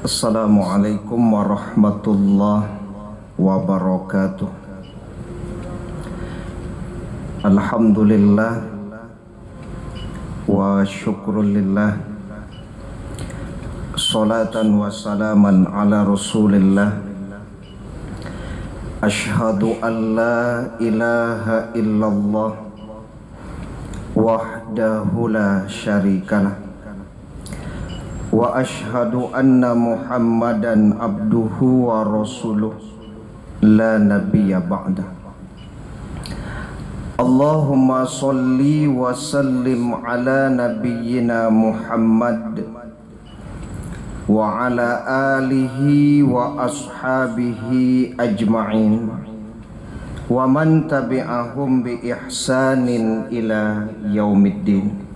Assalamualaikum warahmatullahi wabarakatuh. Alhamdulillah wa syukrulillah, salatan wa salaman ala rasulillah. Ashhadu an la ilaha illallah wahdahu la syarikalah, wa ashhadu anna Muhammadan abduhu wa rasuluh la nabiyya ba'da. Allahumma salli wa sallim ala nabiyyina Muhammad wa ala alihi wa ashabihi ajma'in wa man tabi'ahum bi ihsanin ila yaumiddin.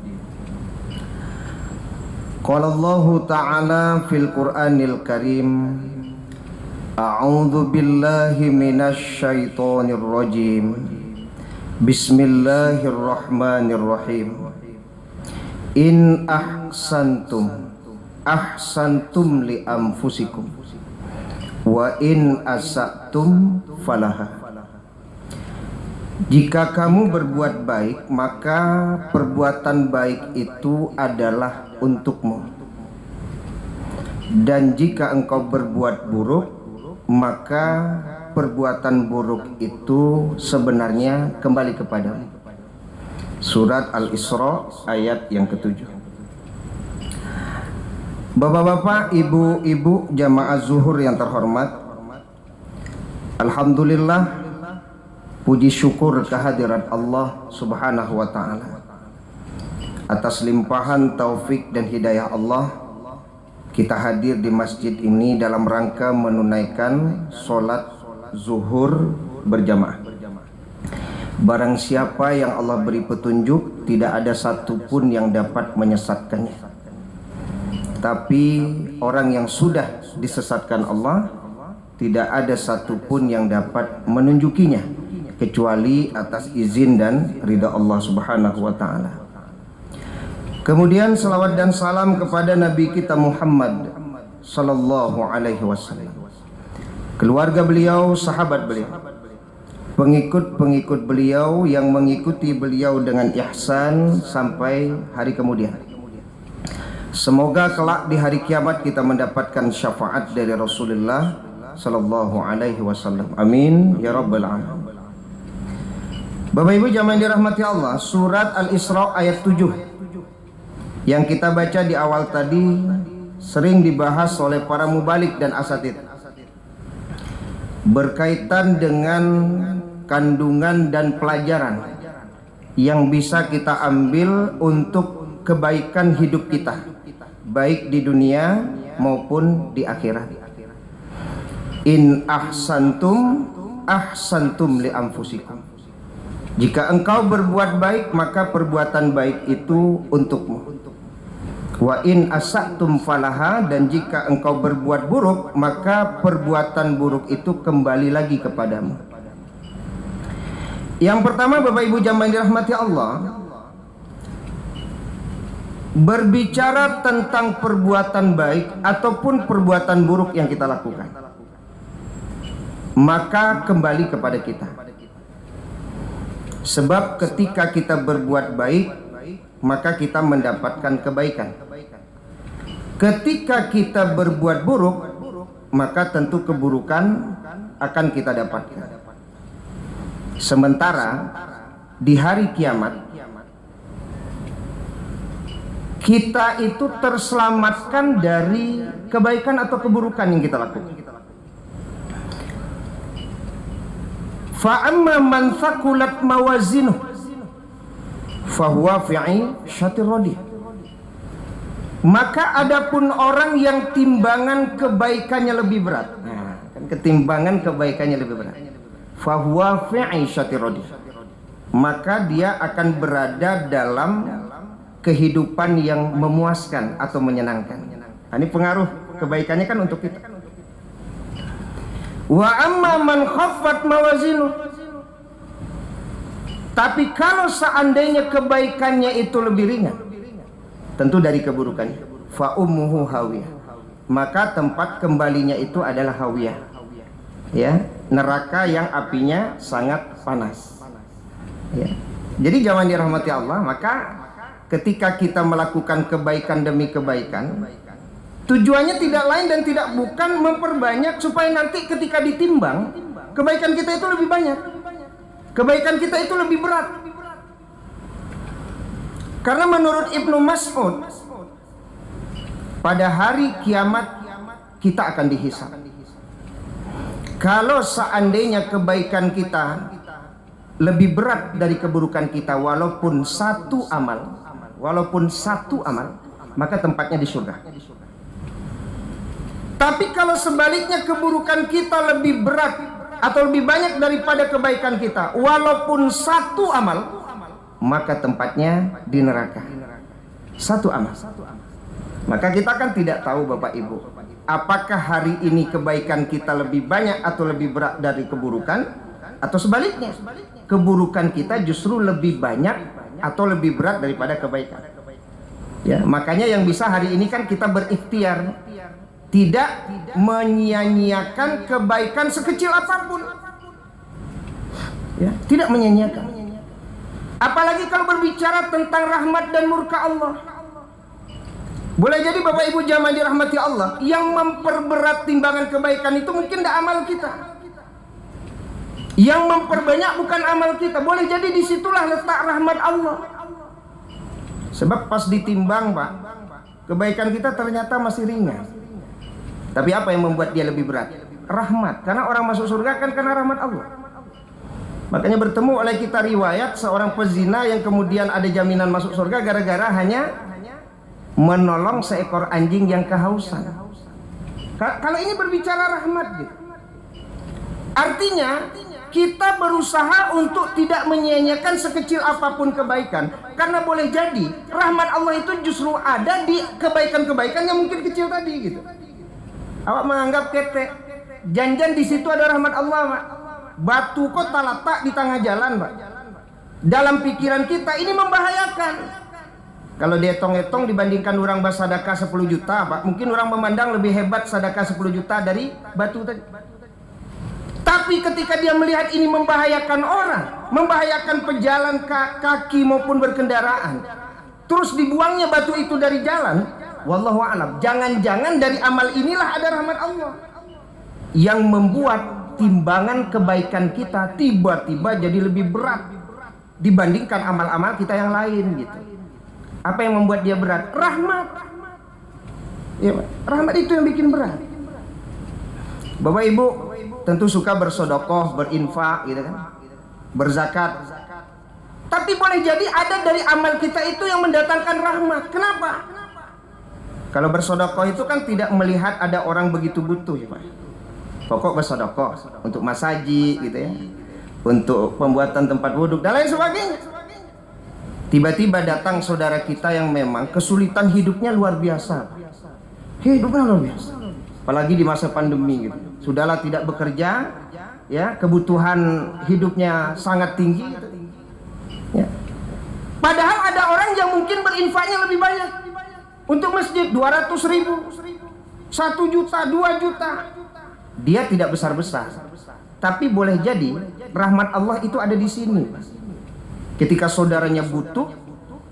Qala Allah Ta'ala fil Qur'anil Karim, a'udzu billahi minasy syaithanir rajim. Bismillahirrahmanirrahim. In ahsantum li anfusikum wa in asatum falaha. Jika kamu berbuat baik, maka perbuatan baik itu adalah untukmu. Dan jika engkau berbuat buruk, maka perbuatan buruk itu sebenarnya kembali kepadamu. Surat Al-Isra ayat yang ke-7. Bapak-bapak, ibu-ibu jamaah zuhur yang terhormat, alhamdulillah, puji syukur kehadirat Allah Subhanahu wa ta'ala atas limpahan taufik dan hidayah Allah. Kita hadir di masjid ini dalam rangka menunaikan sholat zuhur berjamaah. Barang siapa yang Allah beri petunjuk, tidak ada satupun yang dapat menyesatkannya. Tapi orang yang sudah disesatkan Allah, tidak ada satupun yang dapat menunjukinya kecuali atas izin dan ridha Allah Subhanahu wa ta'ala. Kemudian salawat dan salam kepada Nabi kita Muhammad sallallahu alaihi wasallam, keluarga beliau, sahabat beliau, pengikut-pengikut beliau yang mengikuti beliau dengan ihsan sampai hari kemudian. Semoga kelak di hari kiamat kita mendapatkan syafaat dari Rasulullah sallallahu alaihi wasallam. Amin ya rabbal alamin. Bapak Ibu jamaah yang dirahmati Allah, surat Al-Isra ayat 7 yang kita baca di awal tadi sering dibahas oleh para mubalik dan asatid, berkaitan dengan kandungan dan pelajaran yang bisa kita ambil untuk kebaikan hidup kita, baik di dunia maupun di akhirat. In ahsantum li anfusikum. Jika engkau berbuat baik, maka perbuatan baik itu untukmu. Wa in asatum falaha. Dan jika engkau berbuat buruk, maka perbuatan buruk itu kembali lagi kepadamu. Yang pertama, Bapak Ibu jamaah yang dirahmati Allah, berbicara tentang perbuatan baik ataupun perbuatan buruk yang kita lakukan, maka kembali kepada kita. Sebab ketika kita berbuat baik, maka kita mendapatkan kebaikan. Ketika kita berbuat buruk, maka tentu keburukan akan kita dapatkan. Sementara di hari kiamat, kita itu terselamatkan dari kebaikan atau keburukan yang kita lakukan. Fa amma man thaqulat mawazinuh fahuwa fi 'ishatir radiyah. Maka adapun orang yang timbangan kebaikannya lebih berat, ketimbangan kebaikannya lebih berat, fahuwa fi 'ishatir radiyah, maka dia akan berada dalam kehidupan yang memuaskan atau menyenangkan. Ini pengaruh kebaikannya kan untuk kita. Wa amma man khaffat mawazinu. Tapi kalau seandainya kebaikannya itu lebih ringan, tentu dari keburukannya, fa ummuhu hawiyah, maka tempat kembalinya itu adalah hawiyah, ya, neraka yang apinya sangat panas, ya. Jadi jangan dirahmati Allah. Maka ketika kita melakukan kebaikan demi kebaikan, tujuannya tidak lain dan tidak bukan memperbanyak supaya nanti ketika ditimbang kebaikan kita itu lebih banyak, kebaikan kita itu lebih berat. Karena menurut Ibnu Mas'ud, pada hari kiamat kita akan dihisab. Kalau seandainya kebaikan kita lebih berat dari keburukan kita, walaupun satu amal, maka tempatnya di surga. Tapi kalau sebaliknya keburukan kita lebih berat atau lebih banyak daripada kebaikan kita, walaupun satu amal, maka tempatnya di neraka. Satu amal. Maka kita kan tidak tahu Bapak Ibu, apakah hari ini kebaikan kita lebih banyak atau lebih berat dari keburukan, atau sebaliknya keburukan kita justru lebih banyak atau lebih berat daripada kebaikan. Ya, makanya yang bisa hari ini kan kita berikhtiar tidak menyia-nyiakan kebaikan sekecil apapun. Ya, tidak menyia-nyiakan. Apalagi kalau berbicara tentang rahmat dan murka Allah. Boleh jadi Bapak Ibu jamaah dirahmati Allah, yang memperberat timbangan kebaikan itu mungkin tidak amal kita. Yang memperbanyak bukan amal kita. Boleh jadi disitulah letak rahmat Allah. Sebab pas ditimbang Pak, kebaikan kita ternyata masih ringan. Tapi apa yang membuat dia lebih berat? Rahmat. Karena orang masuk surga kan karena rahmat Allah. Makanya bertemu oleh kita riwayat seorang pezina yang kemudian ada jaminan masuk surga gara-gara hanya menolong seekor anjing yang kehausan. Kalau ini berbicara rahmat gitu. Artinya kita berusaha untuk tidak menyia-nyiakan sekecil apapun kebaikan. Karena boleh jadi rahmat Allah itu justru ada di kebaikan-kebaikan yang mungkin kecil tadi gitu. Awak menganggap ketek, janjian di situ ada rahmat Allah, Pak. Batu kota letak di tengah jalan, Pak. Dalam pikiran kita ini membahayakan. Kalau dihitung-hitung dibandingkan orang bersedekah 10 juta, Pak, mungkin orang memandang lebih hebat sedekah 10 juta dari batu tadi. Tapi ketika dia melihat ini membahayakan orang, membahayakan pejalan kaki maupun berkendaraan, terus dibuangnya batu itu dari jalan, wallahu a'lam, jangan-jangan dari amal inilah ada rahmat Allah yang membuat timbangan kebaikan kita tiba-tiba jadi lebih berat dibandingkan amal-amal kita yang lain gitu. Apa yang membuat dia berat? Rahmat. Ya, rahmat itu yang bikin berat. Bapak Ibu tentu suka bersodokoh, berinfak gitu kan, berzakat. Tapi boleh jadi ada dari amal kita itu yang mendatangkan rahmat. Kenapa? Kalau bersodokoh itu kan tidak melihat ada orang begitu butuh ya Pak. Pokok bersodokoh untuk masaji gitu ya, untuk pembuatan tempat wudhu dan lain sebagainya. Tiba-tiba datang saudara kita yang memang kesulitan hidupnya luar biasa. Hidupnya luar biasa. Apalagi di masa pandemi gitu. Sudahlah tidak bekerja, ya, kebutuhan hidupnya sangat tinggi. Ya. Padahal ada orang yang mungkin berinfaknya lebih banyak. Untuk masjid 200.000, 1 juta, 2 juta. Dia tidak besar-besar. Tapi boleh jadi rahmat Allah itu ada di sini. Ketika saudaranya butuh,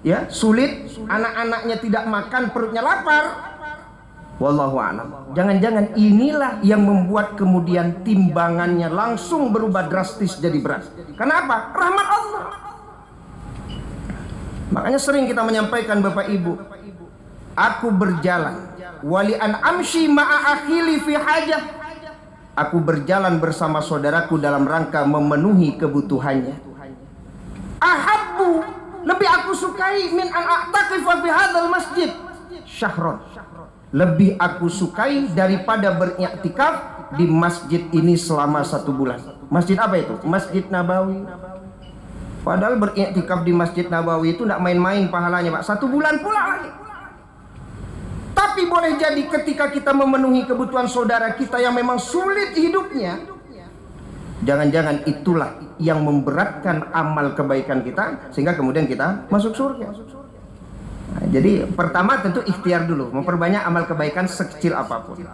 ya, sulit, anak-anaknya tidak makan, perutnya lapar. Wallahu a'lam. Jangan-jangan inilah yang membuat kemudian timbangannya langsung berubah drastis jadi berat. Kenapa? Rahmat Allah. Makanya sering kita menyampaikan Bapak Ibu, aku berjalan wali an amshi ma'a akhili fi hajah. Aku berjalan bersama saudaraku dalam rangka memenuhi kebutuhannya. Ahabbu, lebih aku sukai min an a'taqifa fi hadzal masjid syahron. Lebih aku sukai daripada beriktikaf di masjid ini selama 1 bulan. Masjid apa itu? Masjid Nabawi. Padahal beriktikaf di Masjid Nabawi itu tidak main-main pahalanya, Pak. 1 bulan pula lagi. Tapi boleh jadi ketika kita memenuhi kebutuhan saudara kita yang memang sulit hidupnya, jangan-jangan itulah yang memberatkan amal kebaikan kita sehingga kemudian kita masuk surga. Nah, jadi pertama tentu ikhtiar dulu, memperbanyak amal kebaikan sekecil apapun.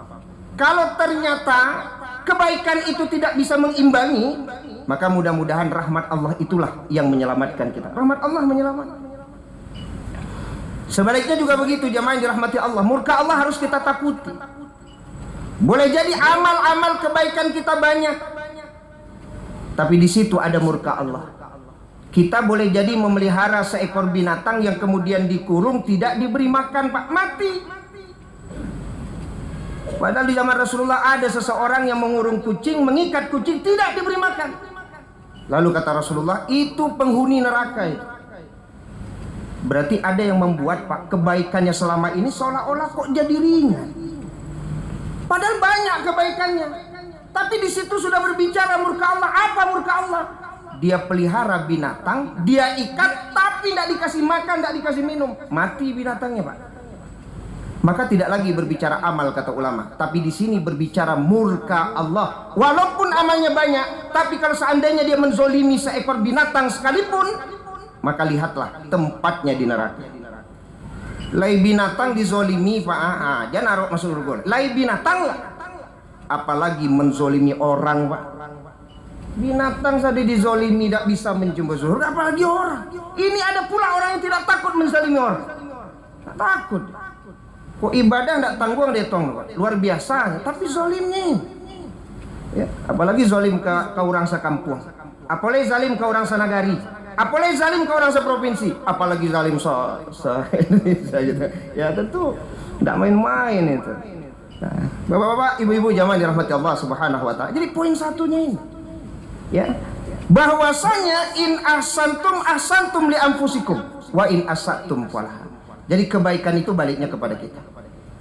Kalau ternyata kebaikan itu tidak bisa mengimbangi, maka mudah-mudahan rahmat Allah itulah yang menyelamatkan kita. Rahmat Allah menyelamatkan. Sebaliknya juga begitu, jamaah yang dirahmati Allah. Murka Allah harus kita takuti. Boleh jadi amal-amal kebaikan kita banyak, tapi di situ ada murka Allah. Kita boleh jadi memelihara seekor binatang yang kemudian dikurung, tidak diberi makan, Pak, mati. Padahal di zaman Rasulullah ada seseorang yang mengurung kucing, mengikat kucing, tidak diberi makan. Lalu kata Rasulullah, itu penghuni neraka itu. Berarti ada yang membuat, Pak, kebaikannya selama ini seolah-olah kok jadi ringan. Padahal banyak kebaikannya. Tapi di situ sudah berbicara murka Allah. Apa murka Allah? Dia pelihara binatang, dia ikat, tapi tidak dikasih makan, tidak dikasih minum, mati binatangnya, Pak. Maka tidak lagi berbicara amal, kata ulama, tapi di sini berbicara murka Allah. Walaupun amalnya banyak, tapi kalau seandainya dia menzolimi seekor binatang sekalipun, maka lihatlah tempatnya di neraka. Lai binatang dizolimi, Pak, jangan naruh masuk surga. Lai binatang lah, apalagi menzolimi orang, Pak. Binatang saja dizolimi, tidak bisa menjumpai surga, apalagi orang. Ini ada pula orang yang tidak takut menzolimi orang. Tak takut. Kok ibadah tidak tanggung dia tong, luar biasa. Tapi zolimnya, ya, apalagi zolim ke orang sekampung, apalagi zalim ke orang senagari, apalagi zalim ke orang seprovinsi, apalagi zalim Indonesia. Ya tentu tidak main-main itu. Nah, bapak-bapak, ibu-ibu jamaah dirahmati Allah Subhanahu wa Ta'ala. Jadi poin satunya ini, ya, bahwasanya in ahsantum li anfusikum wa in asatum falaha. Jadi kebaikan itu baliknya kepada kita,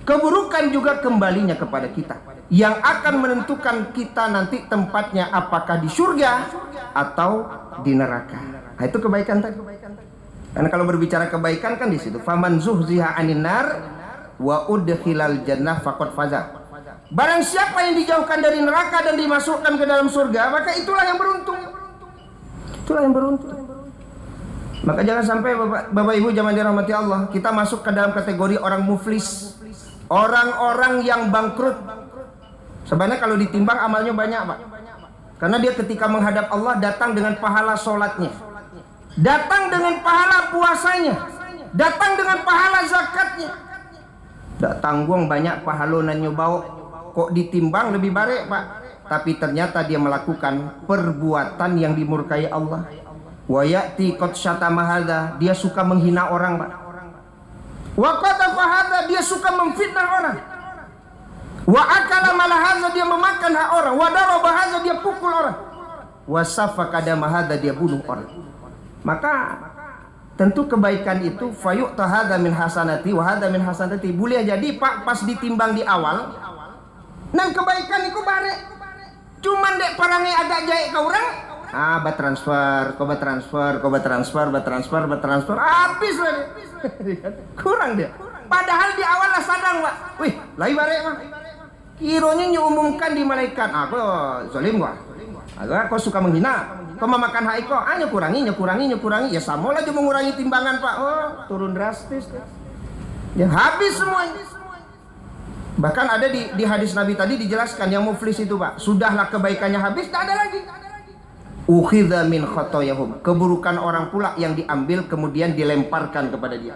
keburukan juga kembalinya kepada kita, yang akan menentukan kita nanti tempatnya apakah di surga atau di neraka. Nah, itu kebaikan tadi. Karena kalau berbicara kebaikan kan di situ, faman zuhziha 'anil nar wa udkhilal jannah faqad faza. Barang siapa yang dijauhkan dari neraka dan dimasukkan ke dalam surga, maka itulah yang beruntung. Itulah yang beruntung. Maka jangan sampai Bapak Ibu jamaah dirahmati Allah, kita masuk ke dalam kategori orang muflis, orang-orang yang bangkrut. Sebenarnya kalau ditimbang amalnya banyak, Pak. Karena dia ketika menghadap Allah datang dengan pahala sholatnya, datang dengan pahala puasanya, datang dengan pahala zakatnya. Tak tanggung banyak pahalonan nyobau, kok ditimbang lebih baik, Pak. Tapi ternyata dia melakukan perbuatan yang dimurkai Allah. Wa ya'ti qad syatama hadza, dia suka menghina orang, Pak. Wa qatafa hadza, dia suka memfitnah orang. Wa akala mala hadza, dia memakan hak orang. Wa daraba hadza, dia pukul orang. Wa safaka dama hadza, dia bunuh orang. Maka tentu kebaikan itu fayu'ta hadza min hasanati wa hadza min hasanati. Boleh jadi, Pak, pas ditimbang di awal, nang kebaikan itu bare. Cuman dek parange agak jaik ke orang, bertransfer, habis lah dia. Kurang dia. Padahal di awal lah sadang, Pak. Wih, lagi barek, Pak. Kironya diumumkan di malaikat. Aku zalim gua. Kau suka menghina, kau memakan hak kau. Nyokurangi. Ya sama lah, cuma mengurangi timbangan, Pak. Oh, turun drastis. Ya habis semuanya. Bahkan ada di hadis Nabi tadi dijelaskan yang muflis itu, Pak, sudahlah kebaikannya habis, tak ada lagi. Ukhidha min khotoyahum, keburukan orang pula yang diambil kemudian dilemparkan kepada dia.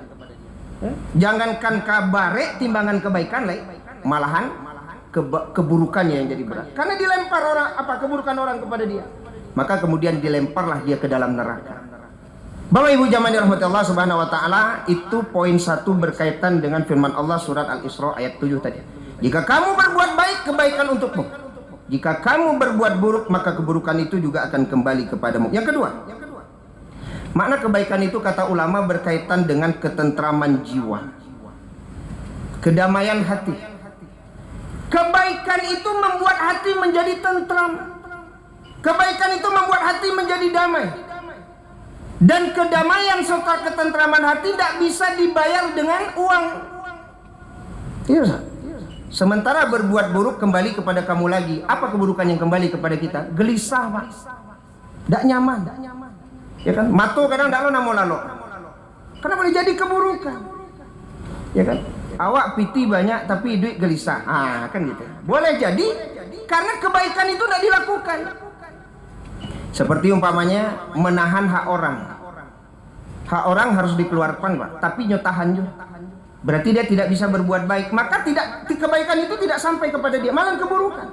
Jangankan kabare timbangan kebaikan, malahan keburukannya yang jadi berat. Karena dilempar orang keburukan orang kepada dia. Maka kemudian dilemparlah dia ke dalam neraka. Bapak Ibu jamaah dirahmati Allah Subhanahu wa Ta'ala, itu poin 1 berkaitan dengan firman Allah surat Al-Isra ayat 7 tadi. Jika kamu berbuat baik, kebaikan untukmu. Jika kamu berbuat buruk, maka keburukan itu juga akan kembali kepadamu. Yang kedua, makna kebaikan itu kata ulama berkaitan dengan ketentraman jiwa, kedamaian hati. Kebaikan itu membuat hati menjadi tentram. Kebaikan itu membuat hati menjadi damai. Dan kedamaian serta ketentraman hati tidak bisa dibayar dengan uang. Iya. Sementara berbuat buruk kembali kepada kamu lagi. Apa keburukan yang kembali kepada kita? Gelisah, Pak. Tidak nyaman. Ya kan? Matu kadang tidak lalu. Karena boleh jadi keburukan. Ya kan? Awak piti banyak tapi duit gelisah. Kan gitu. Boleh jadi karena kebaikan itu tidak dilakukan. Seperti umpamanya menahan hak orang. Hak orang harus dikeluarkan, Pak, tapi nyotahan juga. Berarti dia tidak bisa berbuat baik, maka kebaikan itu tidak sampai kepada dia, malah keburukan.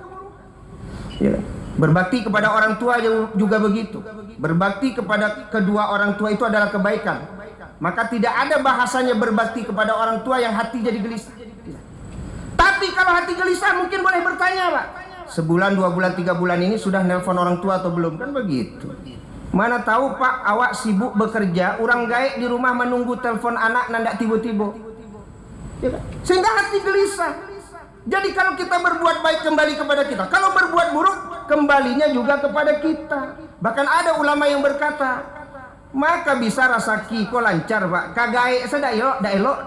Ya. Berbakti kepada orang tua juga begitu. Berbakti kepada kedua orang tua itu adalah kebaikan. Maka tidak ada bahasanya berbakti kepada orang tua yang hati jadi gelisah. Tapi kalau hati gelisah mungkin boleh bertanya, Pak. Sebulan, 2 bulan, 3 bulan ini sudah nelpon orang tua atau belum? Kan begitu. Mana tahu, Pak, awak sibuk bekerja, orang gaek di rumah menunggu telepon anak nandak tiba-tiba. Ya kan? Sehingga hati gelisah. Jadi kalau kita berbuat baik kembali kepada kita. Kalau berbuat buruk kembalinya juga kepada kita. Bahkan ada ulama yang berkata, maka bisa rasaki kok lancar, Pak. Kagaek saya dak elok.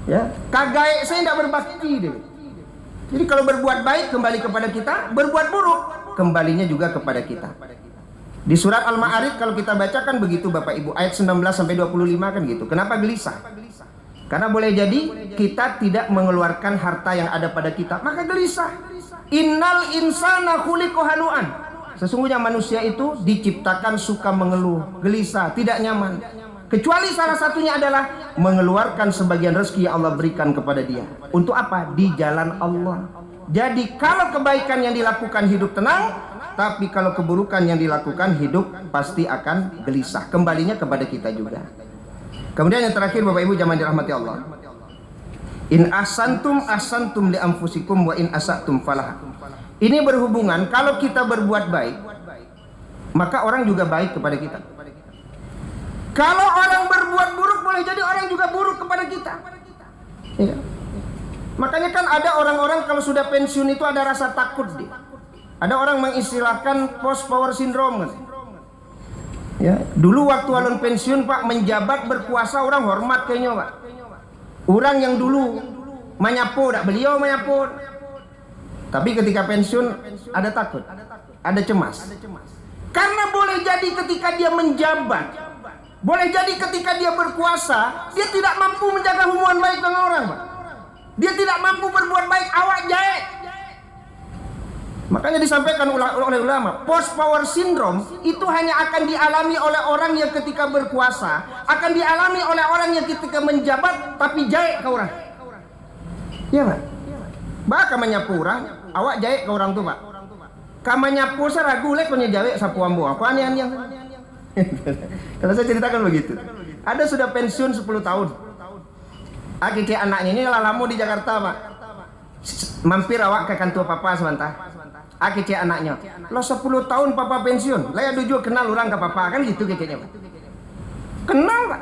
Ya, kagaek saya tidak berbakti deh. Jadi kalau berbuat baik kembali kepada kita, berbuat buruk kembalinya juga kepada kita. Di surat Al-Ma'arij kalau kita bacakan begitu Bapak Ibu, ayat 19 sampai 25 kan gitu. Kenapa gelisah? Karena boleh jadi kita tidak mengeluarkan harta yang ada pada kita, maka gelisah. Innal insana khuliqa halu'an. Sesungguhnya manusia itu diciptakan suka mengeluh, gelisah, tidak nyaman. Kecuali salah satunya adalah mengeluarkan sebagian rezeki yang Allah berikan kepada dia. Untuk apa? Di jalan Allah. Jadi kalau kebaikan yang dilakukan hidup tenang, tapi kalau keburukan yang dilakukan hidup pasti akan gelisah. Kembalinya kepada kita juga. Kemudian yang terakhir Bapak Ibu jamaah dirahmati Allah. In ahsantum li anfusikum wa in asatum falah. Ini berhubungan kalau kita berbuat baik, maka orang juga baik kepada kita. Kalau orang berbuat buruk, boleh jadi orang juga buruk kepada kita. Ya. Makanya kan ada orang-orang kalau sudah pensiun itu ada rasa takut deh. Ada orang mengistilahkan post power syndrome kan. Ya, dulu waktu alun pensiun Pak menjabat berkuasa orang hormat kayaknya Pak. Orang yang dulu menyapu, beliau menyapu. Tapi ketika pensiun ada takut, ada cemas. Karena boleh jadi ketika dia menjabat, boleh jadi ketika dia berkuasa, dia tidak mampu menjaga hubungan baik dengan orang, Pak. Dia tidak mampu berbuat baik, awak jahe. Makanya disampaikan oleh ulama, post power syndrome itu hanya akan dialami oleh orang yang ketika berkuasa, akan dialami oleh orang yang ketika menjabat tapi jahe ke orang. Iya, Pak. Bahkan menyapu orang, awak jahe ke orang tuh, Pak. Kamu nyapu saya ragu lek punya jahe sapu ambo. Aku aneh-aneh. Kalau saya ceritakan begitu. Ada sudah pensiun 10 tahun. Akhirnya anaknya ini lama di Jakarta, Pak. Mampir awak ke kantor papa sebentar. Akhirnya anaknya, lo 10 tahun papa pensiun. Lah juga kenal orang ke papa kan gitu kayaknya, Pak. Kenal, Pak.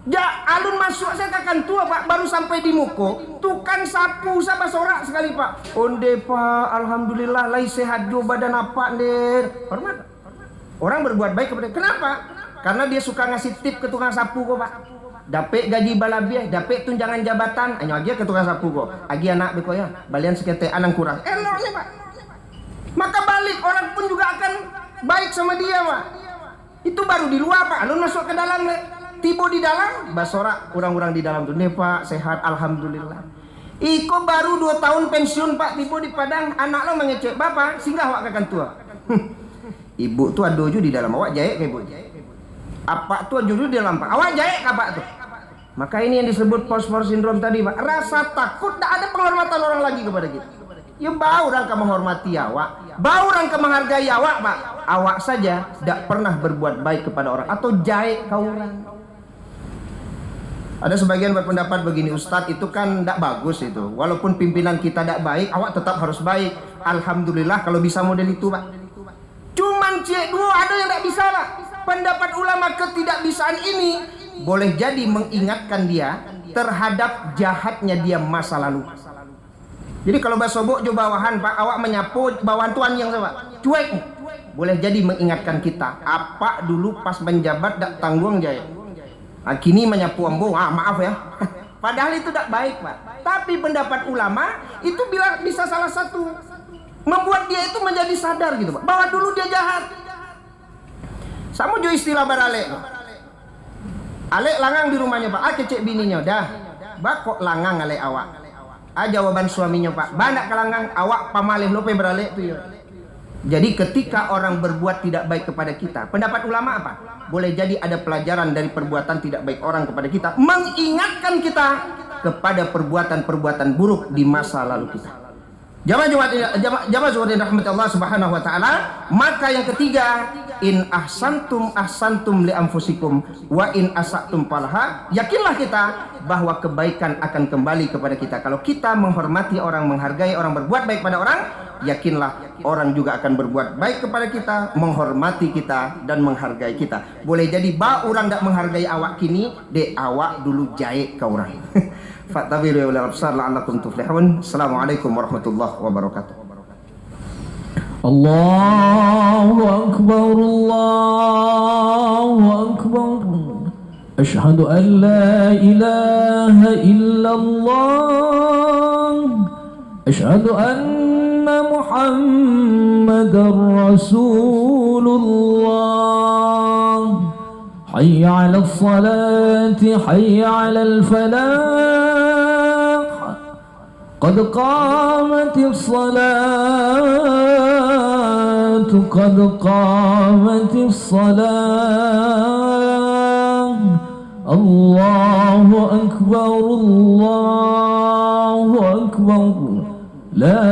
Ya alun masuk saya ke kantor, Pak, baru sampai di muko, tukang sapu sama sorak sekali, Pak. Onde, Pak, alhamdulillah lai sehat jo badan apa nih. Hormat. Orang berbuat baik kepada. Kenapa? Karena dia suka ngasih tip ke tukang sapu kok, Pak. Dapet gaji balabiah, dapet tunjangan jabatan, hanya aja ke tukang sapu kok. Agi anak beko ya, balian sekete anang kurang. Eloknya, Pak. Maka balik orang pun juga akan baik sama dia, Pak. Itu baru di luar, Pak. Alun masuk ke dalam, tiba di dalam, basora orang-orang di dalam tuh, nih Pak, sehat, alhamdulillah. Iko baru 2 tahun pensiun, Pak, tiba di Padang, anak lo mengecek, Bapak, singgah wak ke kantor. Ibu tuh ada juga di dalam, awak jahit ke ibu. Apa tuh judul di dalam, Pak, awak jahit ke Pak tuh. Maka ini yang disebut post power syndrome tadi, Pak. Rasa takut, tak ada penghormatan orang lagi kepada kita. Ya bau orang ke menghormati awak, bau orang ke menghargai awak, Pak. Awak saja tidak pernah berbuat baik kepada orang atau jahit ke orang. Ada sebagian berpendapat begini, Ustadz itu kan tidak bagus itu. Walaupun pimpinan kita tidak baik, awak tetap harus baik. Alhamdulillah kalau bisa model itu, Pak. Cuman cek dua ada yang tidak bisa, Pak. Pendapat ulama ketidakbisaan ini boleh jadi mengingatkan dia terhadap jahatnya dia masa lalu. Jadi kalau basobok jo bawahan, Pak, awak menyapu bawahan tuan yang sama, cuek. Boleh jadi mengingatkan kita apa dulu pas menjabat dak tanggung jaya. Kini menyapu ambo, maaf ya. Padahal itu tidak baik, Pak. Tapi pendapat ulama itu bisa salah satu membuat dia itu menjadi sadar gitu, Pak, bahwa dulu dia jahat. Sama jo istilah baralek. Alek langang di rumahnya, Pak. Kecek bininya dah. bakok langang ale awak. Jawaban suaminya Pak, bandak kalangang awak pamalih lope beralih tu ya. Jadi ketika orang berbuat tidak baik kepada kita, pendapat ulama apa? Boleh jadi ada pelajaran dari perbuatan tidak baik orang kepada kita, mengingatkan kita kepada perbuatan-perbuatan buruk di masa lalu kita. Jamaah zuhur rahmat Allah subhanahu wa ta'ala. Maka yang ketiga, in ahsantum ahsantum li anfusikum wa in asatum falaha. Yakinlah kita bahwa kebaikan akan kembali kepada kita. Kalau kita menghormati orang, menghargai orang, berbuat baik pada orang, yakinlah orang juga akan berbuat baik kepada kita, menghormati kita dan menghargai kita. Boleh jadi orang tak menghargai awak kini, de awak dulu jahit ke orang. Fatabiru ya ulil absar la'allakum tuflihun. Assalamualaikum warahmatullahi wabarakatuh. Allahu akbar, Allahu akbar. Asyhadu an la ilaha illallah. Asyhadu anna Muhammadar Rasulullah. Hayya 'alal salati, hayya 'alal falah. قد قامت الصلاة قد قامت الصلاة الله أكبر الله أكبر لا